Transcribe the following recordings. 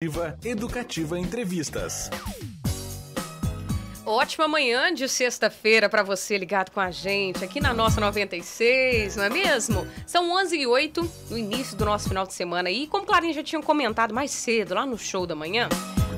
Educativa Entrevistas. Ótima manhã de sexta-feira para você ligado com a gente aqui na nossa 96, não é mesmo? São 11h08, no início do nosso final de semana. E como Clarinha já tinha comentado mais cedo lá no show da manhã,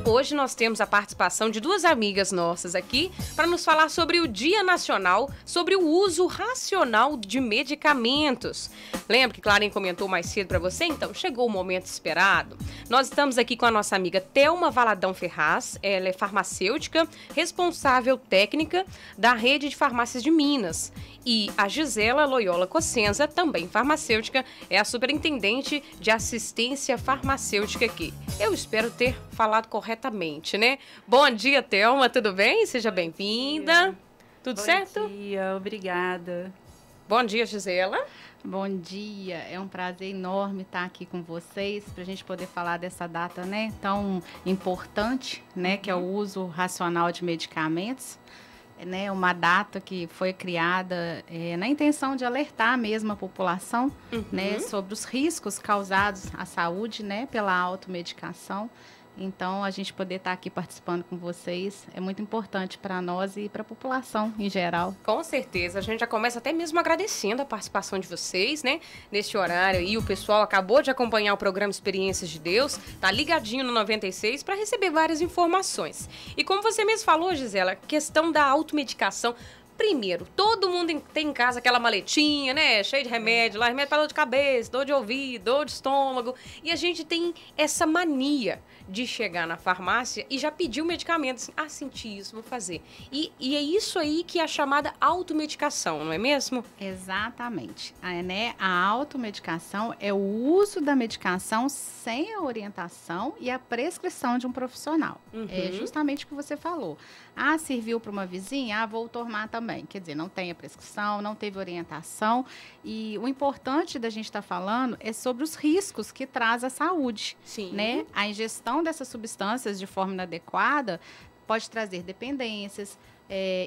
hoje nós temos a participação de duas amigas nossas aqui para nos falar sobre o Dia Nacional, sobre o uso racional de medicamentos. Lembra que Clarinha comentou mais cedo para você? Então, chegou o momento esperado. Nós estamos aqui com a nossa amiga Thelma Valadão Ferraz, ela é farmacêutica, responsável técnica da Rede de Farmácias de Minas. E a Gisela Loyola Cossenza, também farmacêutica, é a superintendente de assistência farmacêutica aqui. Eu espero ter falado corretamente, né? Bom dia, Thelma, tudo bem? Seja bem-vinda. Tudo certo? Bom dia, obrigada. Bom dia, Gisela. Bom dia, é um prazer enorme estar aqui com vocês para a gente poder falar dessa data, né, tão importante, né, que é o uso racional de medicamentos, né, uma data que foi criada na intenção de alertar mesmo a população, né, sobre os riscos causados à saúde, né, pela automedicação. Então, a gente poder estar aqui participando com vocês é muito importante para nós e para a população em geral. Com certeza. A gente já começa até mesmo agradecendo a participação de vocês, né? Neste horário aí, o pessoal acabou de acompanhar o programa Experiências de Deus, tá ligadinho no 96 para receber várias informações. E como você mesmo falou, Gisela, questão da automedicação. Primeiro, todo mundo tem em casa aquela maletinha, né? Cheio de remédio, lá remédio para dor de cabeça, dor de ouvido, dor de estômago. E a gente tem essa mania de chegar na farmácia e já pedir o medicamento. Assim, senti isso, vou fazer. E é isso aí que é a chamada automedicação, não é mesmo? Exatamente. A automedicação é o uso da medicação sem a orientação e a prescrição de um profissional. É justamente o que você falou. Serviu para uma vizinha, vou tomar também. Quer dizer, não tem a prescrição, não teve orientação. E o importante da gente estar falando é sobre os riscos que traz a saúde. Sim. Né? A ingestão dessas substâncias de forma inadequada pode trazer dependências,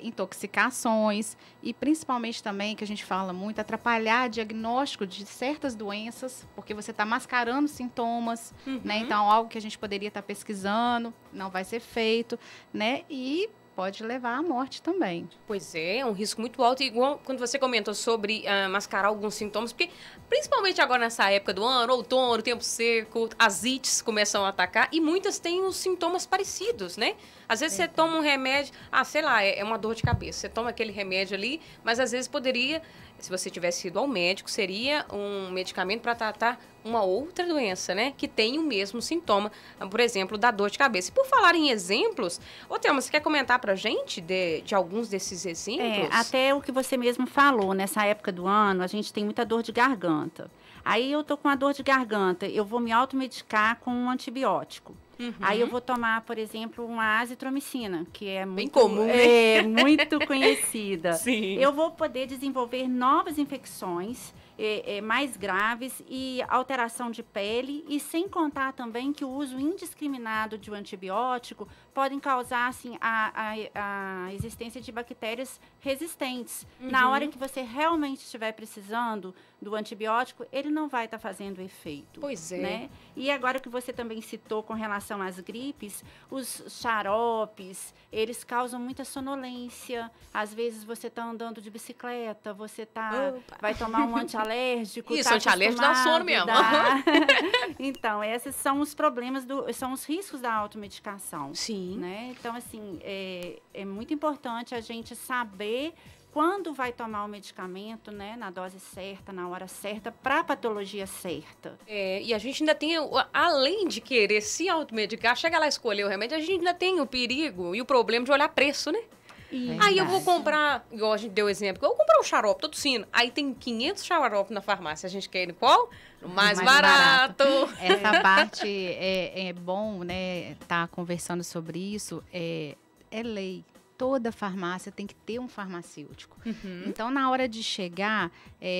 intoxicações e principalmente também, que a gente fala muito, atrapalhar o diagnóstico de certas doenças, porque você está mascarando sintomas, né? Então, algo que a gente poderia estar pesquisando não vai ser feito, né? E pode levar à morte também. Pois é um risco muito alto, igual quando você comentou sobre mascarar alguns sintomas, porque principalmente agora nessa época do ano, outono, tempo seco, as ites começam a atacar e muitas têm os sintomas parecidos, né? Às vezes você toma um remédio, sei lá, é uma dor de cabeça, você toma aquele remédio ali, mas às vezes poderia, se você tivesse ido ao médico, seria um medicamento para tratar uma outra doença, né? Que tem o mesmo sintoma, por exemplo, da dor de cabeça. E por falar em exemplos, Thelma, você quer comentar pra gente de alguns desses exemplos? Até o que você mesmo falou, nessa época do ano, a gente tem muita dor de garganta. Aí eu tô com a dor de garganta, eu vou me automedicar com um antibiótico. Aí eu vou tomar, por exemplo, uma azitromicina, que é muito, bem comum, né? Muito conhecida. Sim. Eu vou poder desenvolver novas infecções mais graves e alteração de pele, e sem contar também que o uso indiscriminado de um antibiótico podem causar assim, a existência de bactérias resistentes. Na hora que você realmente estiver precisando do antibiótico, ele não vai estar fazendo efeito. Pois é. Né? E agora que você também citou com relação às gripes, os xaropes, eles causam muita sonolência. Às vezes você está andando de bicicleta, você vai tomar um antialérgico. Isso, antialérgico dá sono mesmo. Então, esses são os problemas, são os riscos da automedicação. Sim. Né? Então, assim, é muito importante a gente saber quando vai tomar o medicamento, né, na dose certa, na hora certa, para a patologia certa. E a gente ainda tem, além de querer se automedicar, chega lá escolher o remédio, a gente ainda tem o perigo e o problema de olhar preço, né? Aí eu vou comprar, igual a gente deu exemplo, eu vou comprar um xarope, tô tossindo. Aí tem 500 xaropes na farmácia, a gente quer ir no qual? No mais barato. Essa parte é bom, né, tá conversando sobre isso, é lei. Toda farmácia tem que ter um farmacêutico. Então, na hora de chegar,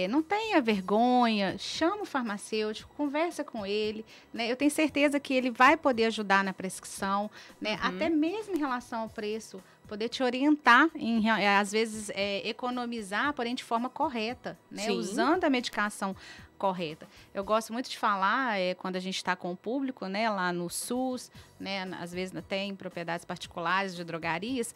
não tenha vergonha, chama o farmacêutico, conversa com ele, né? Eu tenho certeza que ele vai poder ajudar na prescrição, né? Até mesmo em relação ao preço, poder te orientar, às vezes, economizar, porém de forma correta, né? Usando a medicação correta. Eu gosto muito de falar, quando a gente está com o público, né, lá no SUS, né, às vezes tem propriedades particulares de drogarias,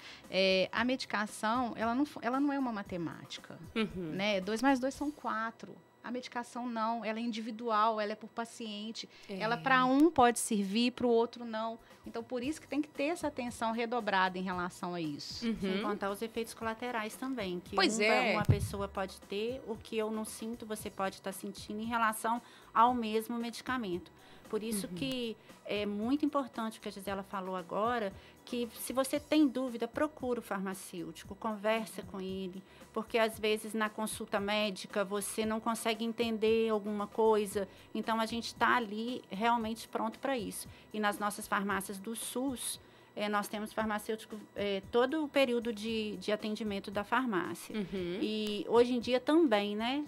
a medicação, ela não é uma matemática. Né? 2 mais 2 são 4. A medicação não, ela é individual, ela é por paciente. Ela para um pode servir, para o outro não. Então, por isso que tem que ter essa atenção redobrada em relação a isso. Sem contar os efeitos colaterais também. Que uma pessoa pode ter, o que eu não sinto, você pode estar sentindo em relação ao mesmo medicamento. Por isso que é muito importante o que a Gisela falou agora, que se você tem dúvida, procura o farmacêutico, conversa com ele, porque às vezes na consulta médica você não consegue entender alguma coisa, então a gente está ali realmente pronto para isso. E nas nossas farmácias do SUS, nós temos farmacêutico todo o período de atendimento da farmácia. E hoje em dia também, né?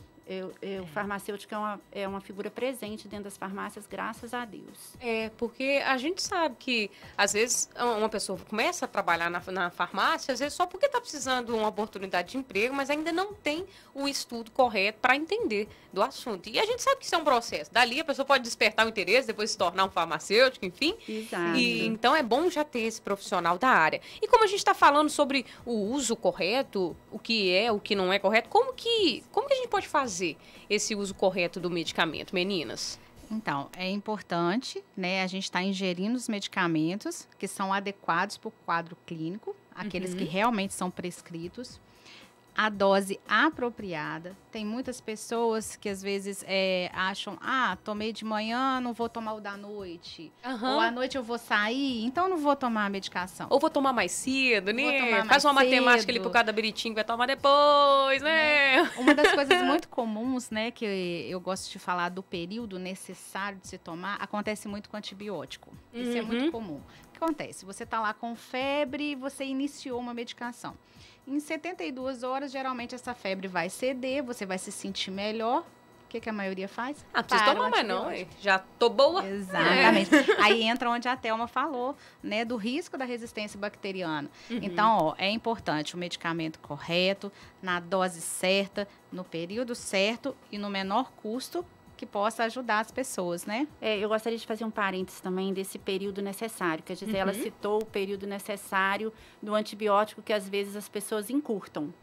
O farmacêutico é uma figura presente dentro das farmácias, graças a Deus. Porque a gente sabe que, às vezes, uma pessoa começa a trabalhar na farmácia, às vezes só porque está precisando de uma oportunidade de emprego, mas ainda não tem o estudo correto para entender do assunto. E a gente sabe que isso é um processo. Dali a pessoa pode despertar o interesse, depois se tornar um farmacêutico, enfim. Exato. E, então é bom já ter esse profissional da área. E como a gente está falando sobre o uso correto, o que não é correto, como que a gente pode fazer esse uso correto do medicamento, meninas? Então, é importante, né, a gente estar ingerindo os medicamentos que são adequados para o quadro clínico, aqueles que realmente são prescritos, a dose apropriada. Tem muitas pessoas que às vezes acham, tomei de manhã, não vou tomar o da noite. Ou à noite eu vou sair, então não vou tomar a medicação. Ou vou tomar mais cedo, né? Faz uma matemática ali pro cada biritinho que vai tomar depois, né? Uma das coisas muito comuns, né, que eu gosto de falar do período necessário de se tomar, acontece muito com antibiótico. Isso é muito comum. O que acontece? Você tá lá com febre e você iniciou uma medicação. Em 72 horas, geralmente, essa febre vai ceder, você vai se sentir melhor. O que a maioria faz? Não precisa tomar mais não, já tô boa. Exatamente. Aí entra onde a Thelma falou, né, do risco da resistência bacteriana. Então, é importante o medicamento correto, na dose certa, no período certo e no menor custo que possa ajudar as pessoas, né? Eu gostaria de fazer um parênteses também desse período necessário, que a Gisela citou o período necessário do antibiótico que às vezes as pessoas encurtam.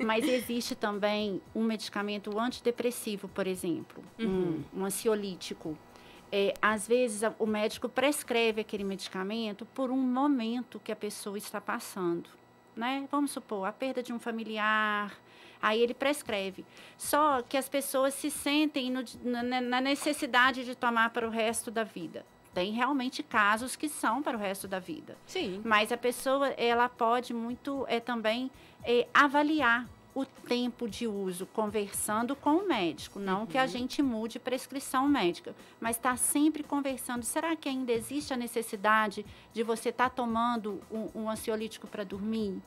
Mas existe também um medicamento antidepressivo, por exemplo, um ansiolítico. Às vezes o médico prescreve aquele medicamento por um momento que a pessoa está passando, né? Vamos supor, a perda de um familiar. Aí ele prescreve. Só que as pessoas se sentem na necessidade de tomar para o resto da vida. Tem realmente casos que são para o resto da vida. Sim. Mas a pessoa, ela pode muito também avaliar o tempo de uso, conversando com o médico. Não que a gente mude prescrição médica, mas está sempre conversando. Será que ainda existe a necessidade de você estar tomando um ansiolítico para dormir?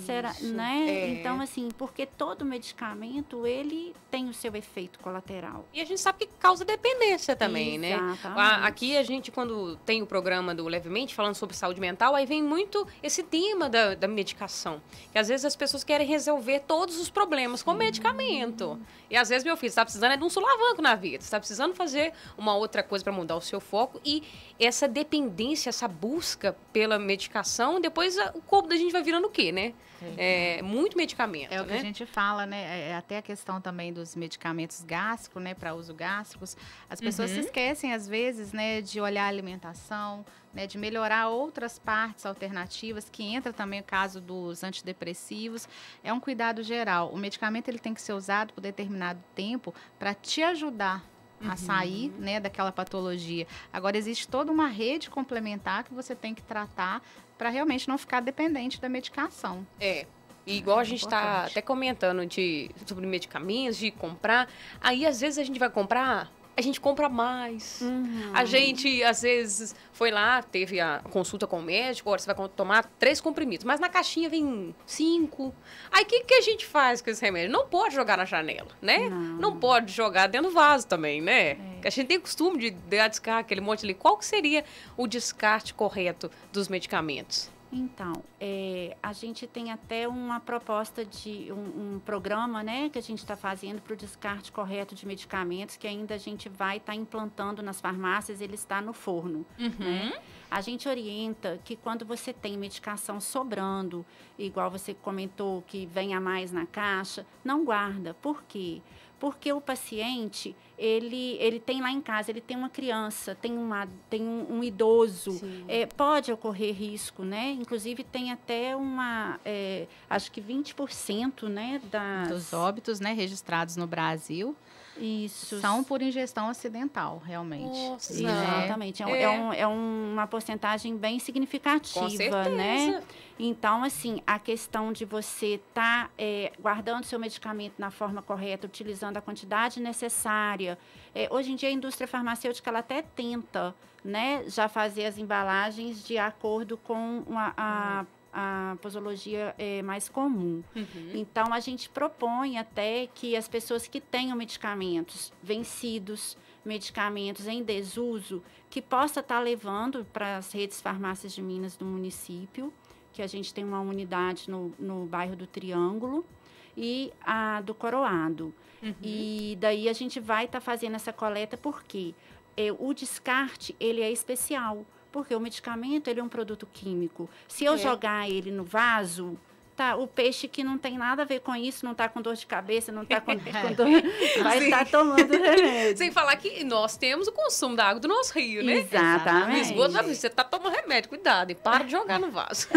Será, né? Então, assim, porque todo medicamento, ele tem o seu efeito colateral. E a gente sabe que causa dependência também, Exatamente. né? Aqui a gente, quando tem o programa do Levemente, falando sobre saúde mental, aí vem muito esse tema da medicação. Que às vezes as pessoas querem resolver todos os problemas com medicamento. E às vezes, meu filho, você está precisando de um sulavanco na vida. Você está precisando fazer uma outra coisa para mudar o seu foco. E essa dependência, essa busca pela medicação, depois o corpo da gente vai virando o quê, né? Muito medicamento, o que a gente fala, né? Até a questão também dos medicamentos gástricos, né? Para uso gástricos. As pessoas se esquecem, às vezes, né? De olhar a alimentação, né, de melhorar outras partes alternativas, que entra também o caso dos antidepressivos. É um cuidado geral. O medicamento ele tem que ser usado por determinado tempo para te ajudar a sair, né, daquela patologia. Agora, existe toda uma rede complementar que você tem que tratar para realmente não ficar dependente da medicação. E igual a gente está até comentando sobre medicamentos, de comprar, aí às vezes a gente vai comprar, a gente compra mais. A gente, às vezes, foi lá, teve a consulta com o médico, agora você vai tomar 3 comprimidos, mas na caixinha vem 5. Aí o que a gente faz com esse remédio? Não pode jogar na janela, né? Não pode jogar dentro do vaso também, né? A gente tem costume de descartar aquele monte ali. Qual que seria o descarte correto dos medicamentos? Então, a gente tem até uma proposta de um programa, né, que a gente está fazendo para o descarte correto de medicamentos, que ainda a gente vai estar implantando nas farmácias, ele está no forno. Né? A gente orienta que quando você tem medicação sobrando, igual você comentou, que vem a mais na caixa, não guarda. Por quê? Porque o paciente, ele tem lá em casa, ele tem uma criança, tem um idoso, pode ocorrer risco, né? Inclusive, tem até acho que 20%, né, dos óbitos, né, registrados no Brasil. Isso. São por ingestão acidental, realmente. Nossa. Exatamente. É uma porcentagem bem significativa, Com certeza. Né? Então, assim, a questão de você estar guardando seu medicamento na forma correta, utilizando a quantidade necessária. Hoje em dia, a indústria farmacêutica, ela até tenta, né, já fazer as embalagens de acordo com a posologia mais comum. Então, a gente propõe até que as pessoas que tenham medicamentos vencidos, medicamentos em desuso, que possa estar levando para as redes farmácias de Minas do município, que a gente tem uma unidade no bairro do Triângulo e a do Coroado. E daí a gente vai estar fazendo essa coleta porque o descarte, ele é especial. Porque o medicamento, ele é um produto químico. Se eu jogar ele no vaso, tá, o peixe que não tem nada a ver com isso, não está com dor de cabeça, não está com dor, vai estar tomando remédio. Sem falar que nós temos o consumo da água do nosso rio, né? Exatamente. No esgoto, você está tomando remédio, cuidado, e para de jogar no vaso.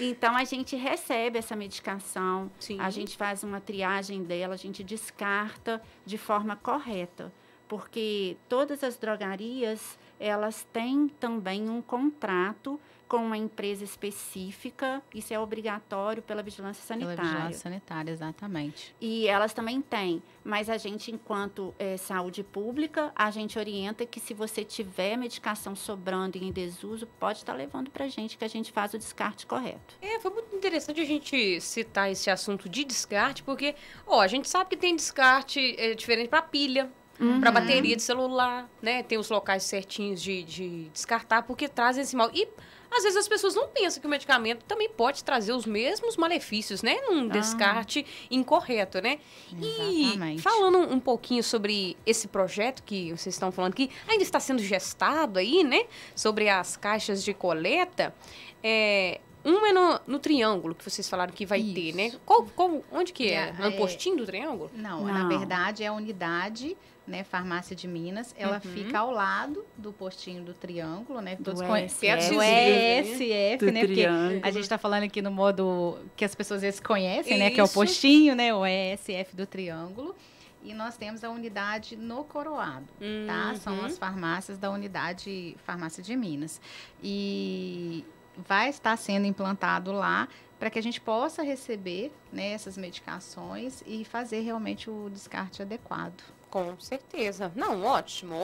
Então, a gente recebe essa medicação, Sim. A gente faz uma triagem dela, a gente descarta de forma correta. Porque todas as drogarias, elas têm também um contrato com uma empresa específica, isso é obrigatório pela vigilância sanitária. Pela vigilância sanitária, exatamente. E elas também têm, mas a gente, enquanto saúde pública, a gente orienta que se você tiver medicação sobrando e em desuso, pode estar levando para a gente, que a gente faz o descarte correto. Foi muito interessante a gente citar esse assunto de descarte, porque a gente sabe que tem descarte diferente para pilha, para bateria de celular, né? Tem os locais certinhos de descartar, porque trazem esse mal. E, às vezes, as pessoas não pensam que o medicamento também pode trazer os mesmos malefícios, né? Num descarte incorreto, né? Exatamente. E falando um pouquinho sobre esse projeto que vocês estão falando que ainda está sendo gestado aí, né? Sobre as caixas de coleta, uma é no Triângulo, que vocês falaram que vai ter, né? Onde que é? No postinho do Triângulo? Não, na verdade é a unidade, né, Farmácia de Minas. Ela fica ao lado do postinho do Triângulo, né? Todos conhecem. Do ESF, né? Porque a gente está falando aqui no modo que as pessoas às vezes conhecem, né? Que é o postinho, né? O ESF do Triângulo. E nós temos a unidade no Coroado, tá? São as farmácias da unidade Farmácia de Minas. E vai estar sendo implantado lá para que a gente possa receber, né, essas medicações e fazer realmente o descarte adequado. Com certeza. Não, ótimo,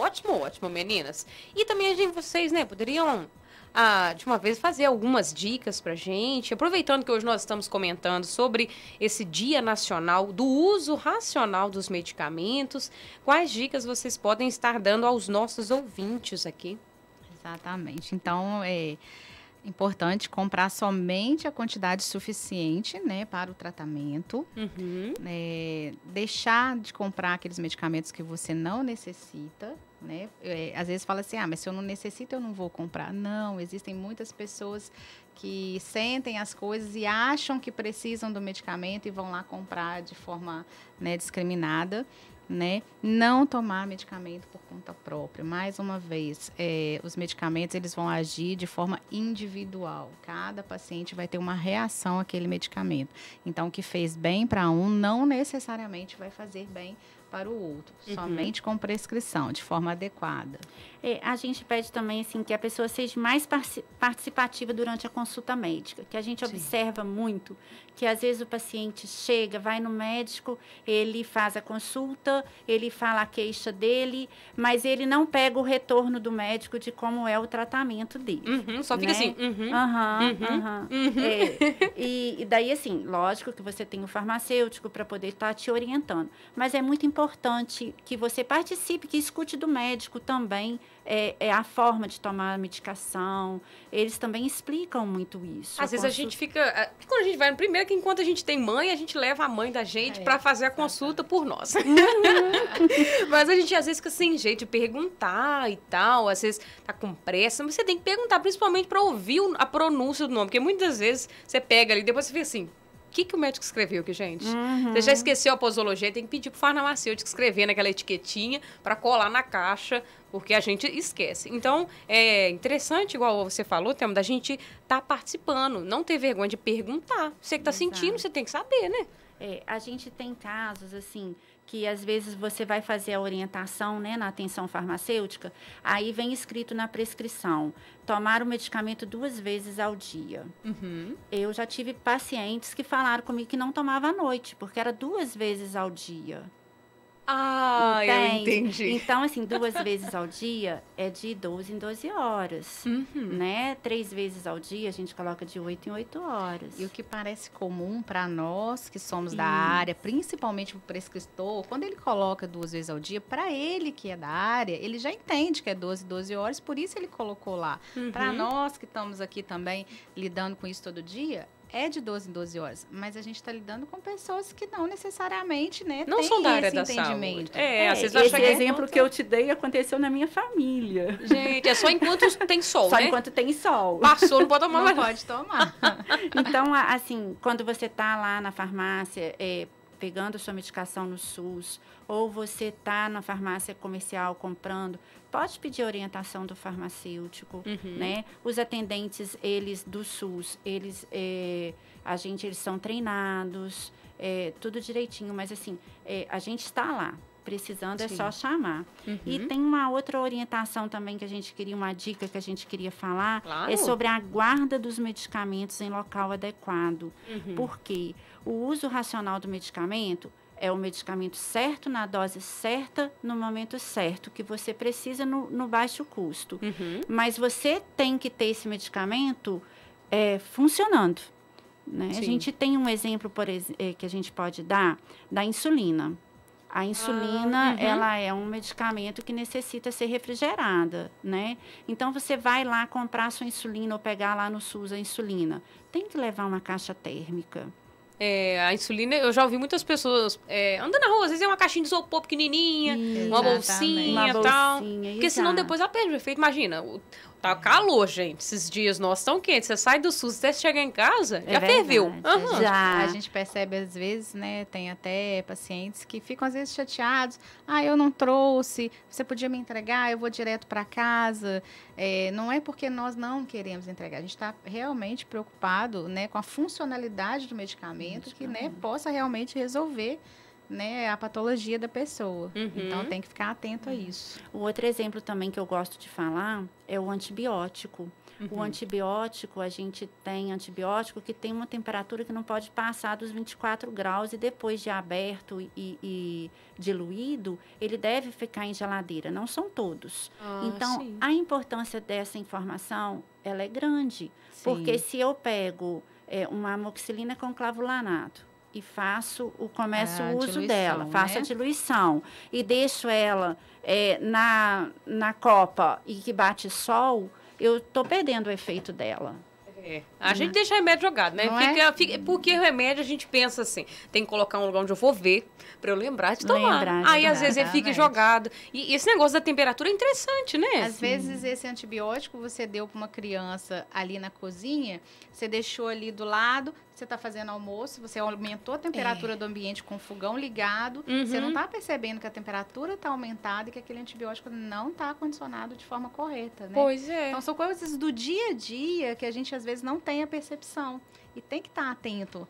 meninas. E também vocês, né, poderiam, de uma vez, fazer algumas dicas pra gente, aproveitando que hoje nós estamos comentando sobre esse Dia Nacional do Uso Racional dos Medicamentos. Quais dicas vocês podem estar dando aos nossos ouvintes aqui? Exatamente. Então, importante comprar somente a quantidade suficiente, né, para o tratamento. Deixar de comprar aqueles medicamentos que você não necessita, né? Às vezes fala assim, mas se eu não necessito, eu não vou comprar. Não, existem muitas pessoas que sentem as coisas e acham que precisam do medicamento e vão lá comprar de forma, né, discriminada. Né? Não tomar medicamento por conta própria. Mais uma vez, os medicamentos eles vão agir de forma individual. Cada paciente vai ter uma reação àquele medicamento. Então, o que fez bem para um não necessariamente vai fazer bem para o outro. Somente com prescrição, de forma adequada. A gente pede também assim, que a pessoa seja mais participativa durante a consulta médica, que a gente observa muito, que às vezes o paciente chega, vai no médico, ele faz a consulta, ele fala a queixa dele, mas ele não pega o retorno do médico de como é o tratamento dele. Só fica assim. E daí, assim, lógico que você tem o farmacêutico para poder estar te orientando, mas é muito importante importante que você participe, que escute do médico também a forma de tomar a medicação. Eles também explicam muito isso. Às vezes a gente fica... Quando a gente vai no primeiro, que enquanto a gente tem mãe, a gente leva a mãe da gente para fazer a consulta por nós. Mas a gente às vezes fica sem jeito de perguntar e tal. Às vezes tá com pressa, mas você tem que perguntar, principalmente para ouvir a pronúncia do nome. Porque muitas vezes você pega ali, depois você fica assim... O que o médico escreveu aqui, gente? Você já esqueceu a posologia, tem que pedir pro farmacêutico escrever naquela etiquetinha para colar na caixa, porque a gente esquece. Então, é interessante, igual você falou, Thelma, da gente tá participando, não ter vergonha de perguntar. Você que tá sentindo, você tem que saber, né? A gente tem casos, assim, que às vezes você vai fazer a orientação, né, na atenção farmacêutica, aí vem escrito na prescrição, tomar o medicamento 2 vezes ao dia. Eu já tive pacientes que falaram comigo que não tomava à noite, porque era 2 vezes ao dia. Ah, eu entendi. Então, assim, 2 vezes ao dia é de 12 em 12 horas, né? 3 vezes ao dia a gente coloca de 8 em 8 horas. E o que parece comum para nós que somos da área, principalmente o prescritor, quando ele coloca 2 vezes ao dia, para ele que é da área, ele já entende que é 12 horas, por isso ele colocou lá. Para nós que estamos aqui também lidando com isso todo dia, é de 12 em 12 horas, mas a gente está lidando com pessoas que não necessariamente, né, não tem são da área esse da entendimento. saúde. Às vezes esse exemplo que eu te dei aconteceu na minha família. Gente, é só enquanto tem sol, só né? Só enquanto tem sol. Passou, não pode tomar mais. Não pode tomar. Então, assim, quando você está lá na farmácia, pegando sua medicação no SUS, ou você está na farmácia comercial comprando, pode pedir orientação do farmacêutico, né? Os atendentes, eles do SUS, eles são treinados, tudo direitinho, mas assim, a gente está lá, precisando é só chamar. E tem uma outra orientação também que a gente queria, uma dica que a gente queria falar, é sobre a guarda dos medicamentos em local adequado. Porque o uso racional do medicamento é o medicamento certo, na dose certa, no momento certo, que você precisa no baixo custo. Mas você tem que ter esse medicamento funcionando. Né? A gente tem um exemplo, que a gente pode dar, da insulina. A insulina, ela é um medicamento que necessita ser refrigerada, né? Então, você vai lá comprar sua insulina ou pegar lá no SUS a insulina. Tem que levar uma caixa térmica. A insulina, eu já ouvi muitas pessoas andando na rua, às vezes é uma caixinha de isopor pequenininha, uma bolsinha e tal. Porque senão depois ela perde o efeito. Imagina, tá calor, gente. Esses dias nossos estão quentes. Você sai do SUS até chegar em casa, já ferveu. Já. A gente percebe, às vezes, né? Tem até pacientes que ficam, às vezes, chateados. Eu não trouxe. Você podia me entregar? Eu vou direto para casa. Não é porque nós não queremos entregar. A gente está realmente preocupado, né, com a funcionalidade do medicamento que, né, possa realmente resolver, né, a patologia da pessoa. Então, tem que ficar atento a isso. O outro exemplo também que eu gosto de falar é o antibiótico. O antibiótico, a gente tem antibiótico que tem uma temperatura que não pode passar dos 24 graus e depois de aberto e diluído, ele deve ficar em geladeira. Não são todos. Então, a importância dessa informação, ela é grande. Porque se eu pego uma amoxicilina com clavulanato e começo o uso dela, faço a diluição e deixo ela na copa e que bate sol, eu estou perdendo o efeito dela. A gente deixa o remédio jogado, né? Porque o remédio a gente pensa assim, tem que colocar um lugar onde eu vou ver para eu lembrar de tomar. Aí, às vezes, ele fica jogado. E esse negócio da temperatura é interessante, né? Às vezes, esse antibiótico você deu para uma criança ali na cozinha, você deixou ali do lado, você está fazendo almoço, você aumentou a temperatura do ambiente com o fogão ligado, você não está percebendo que a temperatura está aumentada e que aquele antibiótico não está condicionado de forma correta, né? Pois é. Então, são coisas do dia a dia que a gente, às vezes, não tem a percepção. E tem que estar atento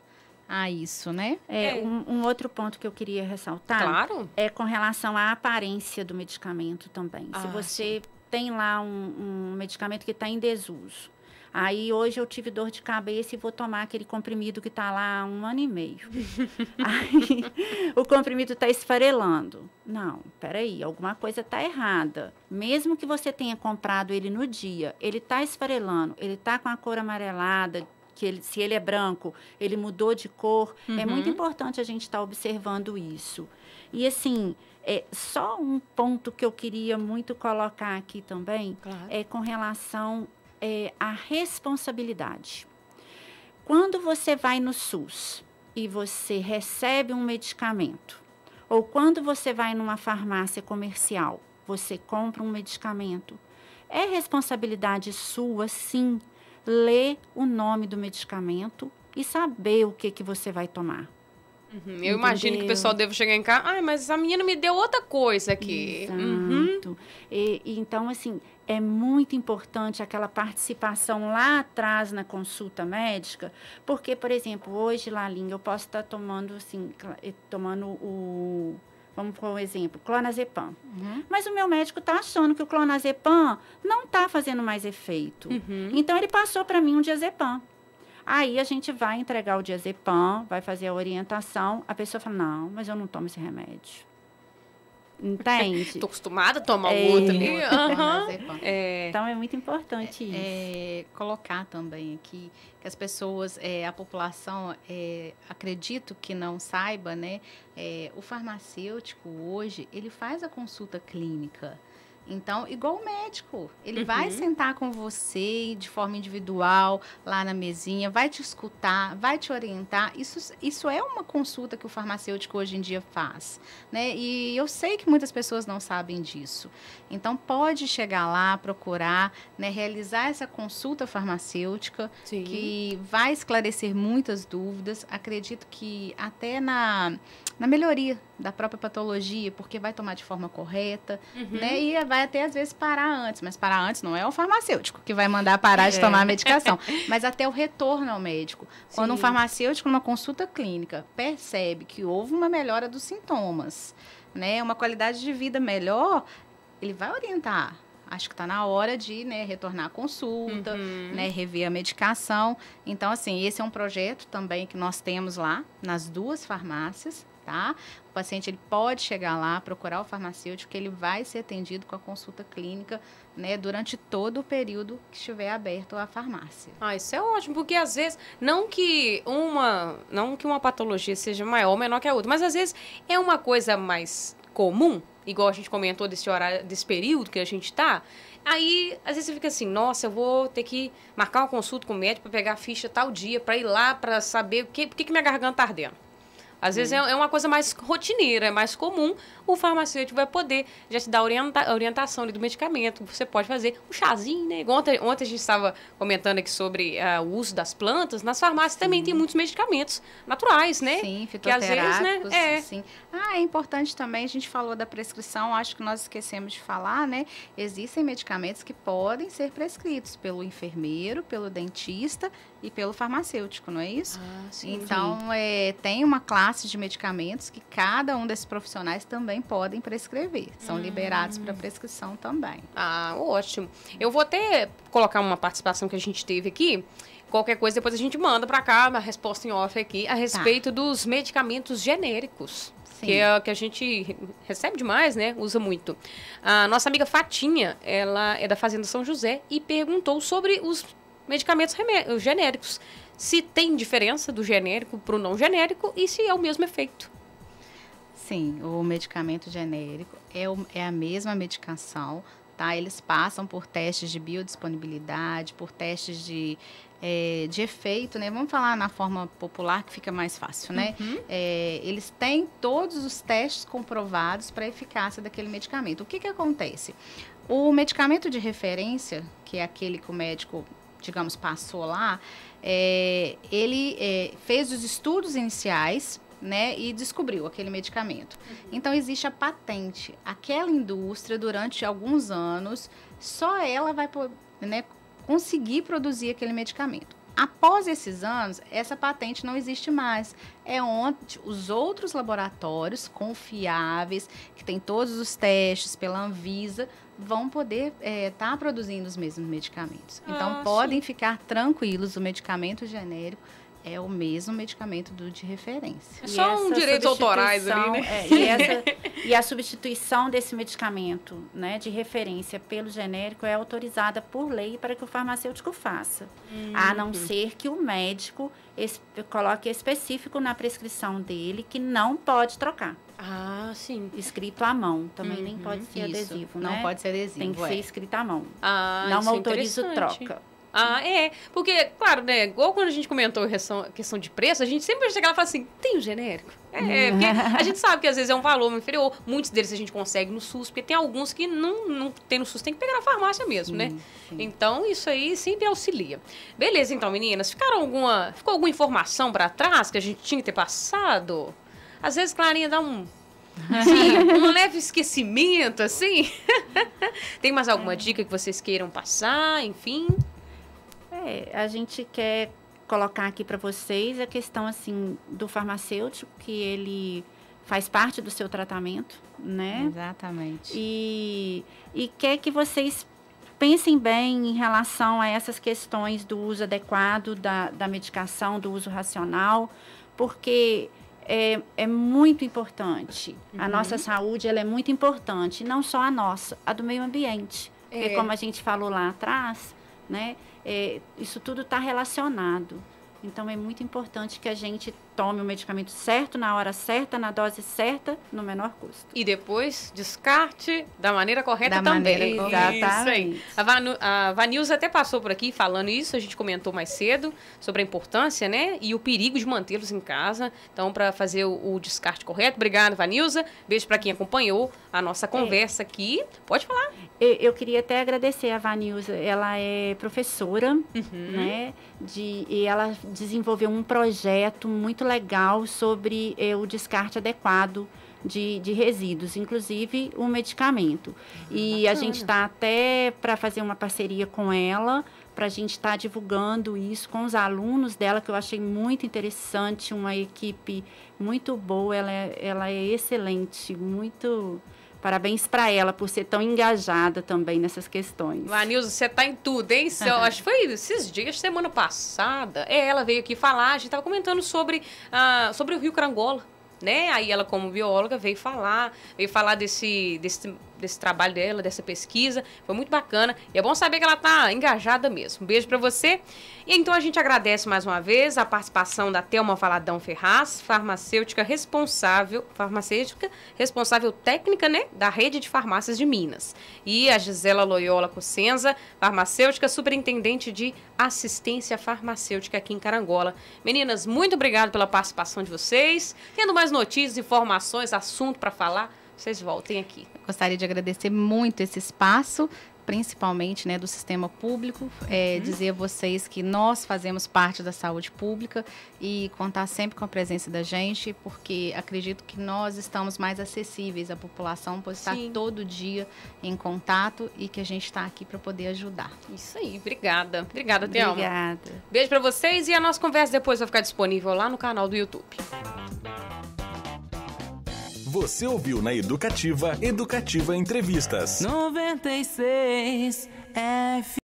a isso, né? Um outro ponto que eu queria ressaltar é com relação à aparência do medicamento também. Se você tem lá um medicamento que está em desuso, aí hoje eu tive dor de cabeça e vou tomar aquele comprimido que está lá há 1 ano e meio. Aí o comprimido está esfarelando. Não, peraí, alguma coisa está errada. Mesmo que você tenha comprado ele no dia, ele está esfarelando, ele está com a cor amarelada, se ele é branco, ele mudou de cor. É muito importante a gente estar observando isso. E assim, só um ponto que eu queria muito colocar aqui também, é com relação à responsabilidade. Quando você vai no SUS e você recebe um medicamento, ou quando você vai numa farmácia comercial, você compra um medicamento, é responsabilidade sua, sim, ler o nome do medicamento e saber o que você vai tomar. Eu imagino que o pessoal deve chegar em casa, mas a menina me deu outra coisa aqui. Exato. Então, assim, é muito importante aquela participação lá atrás na consulta médica, porque, por exemplo, hoje, Lalinha, eu posso estar tomando, assim, vamos por um exemplo, clonazepam. Mas o meu médico está achando que o clonazepam não está fazendo mais efeito. Então, ele passou para mim um diazepam. Aí, a gente vai entregar o diazepam, vai fazer a orientação. A pessoa fala, não, mas eu não tomo esse remédio. Entende? Tô acostumada a tomar o outro ali. Então, é muito importante isso. Colocar também aqui que as pessoas, a população, acredito que não saiba, né? O farmacêutico hoje, ele faz a consulta clínica. Então, igual o médico, ele vai sentar com você de forma individual, lá na mesinha, vai te escutar, vai te orientar. Isso é uma consulta que o farmacêutico hoje em dia faz, né? E eu sei que muitas pessoas não sabem disso. Então, pode chegar lá, procurar, né, realizar essa consulta farmacêutica, sim, que vai esclarecer muitas dúvidas. Acredito que até na melhoria da própria patologia, porque vai tomar de forma correta, né? E vai até, às vezes, parar antes. Mas parar antes não é o farmacêutico que vai mandar parar de tomar a medicação, mas até o retorno ao médico. Sim. Quando um farmacêutico, numa consulta clínica, percebe que houve uma melhora dos sintomas, né? Uma qualidade de vida melhor, ele vai orientar. Acho que está na hora de, né, retornar a consulta, né, rever a medicação. Então, assim, esse é um projeto também que nós temos lá nas 2 farmácias, tá? O paciente, ele pode chegar lá, procurar o farmacêutico, que ele vai ser atendido com a consulta clínica, né, durante todo o período que estiver aberto a farmácia. Isso é ótimo, porque às vezes, não que uma patologia seja maior ou menor que a outra, mas às vezes é uma coisa mais comum, igual a gente comentou desse horário, desse período que a gente está. Aí, às vezes você fica assim, nossa, eu vou ter que marcar uma consulta com o médico para pegar a ficha tal dia, para ir lá, para saber por que minha garganta está ardendo. Às vezes é uma coisa mais rotineira, é mais comum. O farmacêutico vai poder já te dar a orientação ali do medicamento. Você pode fazer um chazinho, né? Ontem a gente estava comentando aqui sobre o uso das plantas. Nas farmácias também tem muitos medicamentos naturais, né? Sim, fitoterápicos. Que às vezes, né? Sim. É importante também, a gente falou da prescrição, acho que nós esquecemos de falar, né? Existem medicamentos que podem ser prescritos pelo enfermeiro, pelo dentista e pelo farmacêutico, não é isso? Sim, então, tem uma classe de medicamentos que cada um desses profissionais também podem prescrever. São liberados para prescrição também. Ótimo. Eu vou até colocar uma participação que a gente teve aqui. Qualquer coisa, depois a gente manda para cá, uma resposta em off aqui, a respeito dos medicamentos genéricos. Sim. Que é o que a gente recebe demais, né? Usa muito. A nossa amiga Fatinha, ela é da Fazenda São José e perguntou sobre os medicamentos genéricos. Se tem diferença do genérico para o não genérico e se é o mesmo efeito. Sim, o medicamento genérico é a mesma medicação, tá? Eles passam por testes de biodisponibilidade, por testes de efeito, né? Vamos falar na forma popular que fica mais fácil, né? Eles têm todos os testes comprovados para a eficácia daquele medicamento. O que acontece? O medicamento de referência, que é aquele que o médico, digamos, passou lá, ele fez os estudos iniciais, né, e descobriu aquele medicamento. Então, existe a patente. Aquela indústria, durante alguns anos, só ela vai, né, conseguir produzir aquele medicamento. Após esses anos, essa patente não existe mais. É onde os outros laboratórios confiáveis, que têm todos os testes pela Anvisa, vão poder estar produzindo os mesmos medicamentos. Então, podem ficar tranquilos, o medicamento genérico é o mesmo medicamento de referência. É só um direitos autorais ali, né? E a substituição desse medicamento, né, de referência pelo genérico é autorizada por lei para que o farmacêutico faça. A não ser que o médico coloque específico na prescrição dele que não pode trocar. Ah, sim. Escrito à mão. Também nem pode ser adesivo, né? Não pode ser adesivo. Tem que ser escrito à mão. Ah, não autorizo troca. Ah, porque, claro, né, igual quando a gente comentou a questão de preço, a gente sempre chega lá e fala assim, tem o genérico? Porque a gente sabe que às vezes é um valor inferior, muitos deles a gente consegue no SUS, porque tem alguns que não tem no SUS, tem que pegar na farmácia mesmo, né? Sim. Então, isso aí sempre auxilia. Beleza, então, meninas, ficou alguma informação para trás que a gente tinha que ter passado? Às vezes, Clarinha dá um leve esquecimento, assim. Tem mais alguma dica que vocês queiram passar, enfim? A gente quer colocar aqui para vocês a questão, assim, do farmacêutico, que ele faz parte do seu tratamento, né? Exatamente. E quer que vocês pensem bem em relação a essas questões do uso adequado da medicação, do uso racional, porque é muito importante. A nossa saúde, ela é muito importante, não só a nossa, a do meio ambiente. Porque como a gente falou lá atrás, né? Isso tudo está relacionado. Então, é muito importante que a gente tome o medicamento certo, na hora certa, na dose certa, no menor custo. E depois, descarte da maneira correta também. Exatamente. Isso aí. A Vanilza até passou por aqui falando isso, a gente comentou mais cedo sobre a importância, né? E o perigo de mantê-los em casa. Então, para fazer o descarte correto. Obrigada, Vanilza. Beijo para quem acompanhou a nossa conversa aqui. Pode falar. Eu queria até agradecer a Vanilza. Ela é professora, né? E ela desenvolveu um projeto muito legal sobre o descarte adequado de resíduos, inclusive o medicamento. E a gente está até para fazer uma parceria com ela, para a gente estar divulgando isso com os alunos dela, que eu achei muito interessante, uma equipe muito boa, ela é excelente, muito... Parabéns para ela por ser tão engajada também nessas questões. Vanilza, você tá em tudo, hein? Acho que foi esses dias, semana passada. Ela veio aqui falar, a gente estava comentando sobre o Rio Carangola, né? Aí ela, como bióloga, veio falar desse trabalho dela, dessa pesquisa. Foi muito bacana. E é bom saber que ela tá engajada mesmo. Um beijo para você. E então a gente agradece mais uma vez a participação da Thelma Valadão Ferraz, farmacêutica responsável técnica, né, da Rede de Farmácias de Minas. E a Gisela Loyola Cossenza, farmacêutica superintendente de assistência farmacêutica aqui em Carangola. Meninas, muito obrigado pela participação de vocês. Tendo mais notícias, informações, assunto para falar, vocês voltem aqui. Gostaria de agradecer muito esse espaço, principalmente, né, do sistema público, dizer a vocês que nós fazemos parte da saúde pública e contar sempre com a presença da gente, porque acredito que nós estamos mais acessíveis à população, por estar todo dia em contato e que a gente está aqui para poder ajudar. Isso aí, obrigada. Obrigada, Thelma. Obrigada. Beijo para vocês e a nossa conversa depois vai ficar disponível lá no canal do YouTube. Você ouviu na Educativa Entrevistas. 96 F